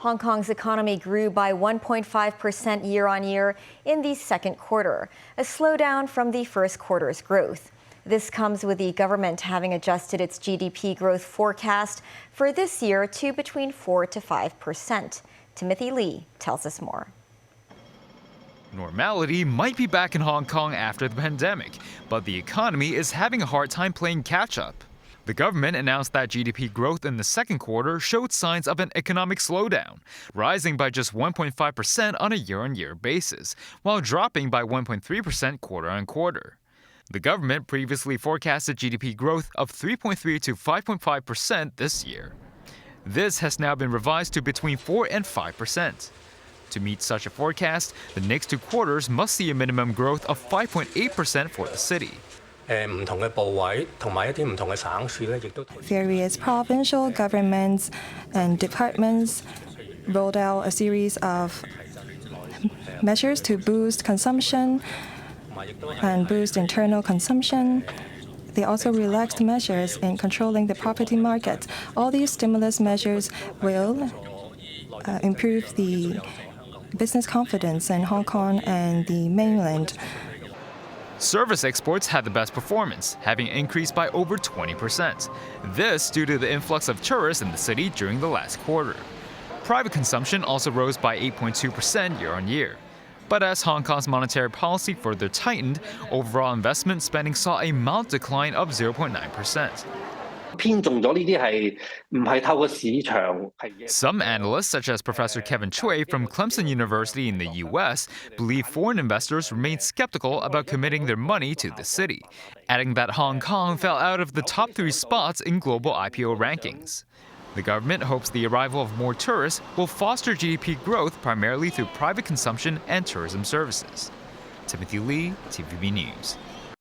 Hong Kong's economy grew by 1.5% year-on-year in the second quarter, a slowdown from the first quarter's growth. This comes with the government having adjusted its GDP growth forecast for this year to between 4 to 5%. Timothy Lee tells us more. Normality might be back in Hong Kong after the pandemic, but the economy is having a hard time playing catch-up. The government announced that GDP growth in the second quarter showed signs of an economic slowdown, rising by just 1.5% on a year-on-year basis, while dropping by 1.3% quarter-on-quarter. The government previously forecasted GDP growth of 3.3 to 5.5% this year. This has now been revised to between 4 and 5%. To meet such a forecast, the next two quarters must see a minimum growth of 5.8% for the city. Various provincial governments and departments rolled out a series of measures to boost consumption and boost internal consumption. They also relaxed measures in controlling the property market. All these stimulus measures will improve the business confidence in Hong Kong and the mainland. Service exports had the best performance, having increased by over 20%. This due to the influx of tourists in the city during the last quarter. Private consumption also rose by 8.2% year-on-year. But as Hong Kong's monetary policy further tightened, overall investment spending saw a mild decline of 0.9%. Some analysts, such as Professor Kevin Choi from Clemson University in the U.S., believe foreign investors remain skeptical about committing their money to the city, adding that Hong Kong fell out of the top 3 spots in global IPO rankings. The government hopes the arrival of more tourists will foster GDP growth primarily through private consumption and tourism services. Timothy Lee, TVB News.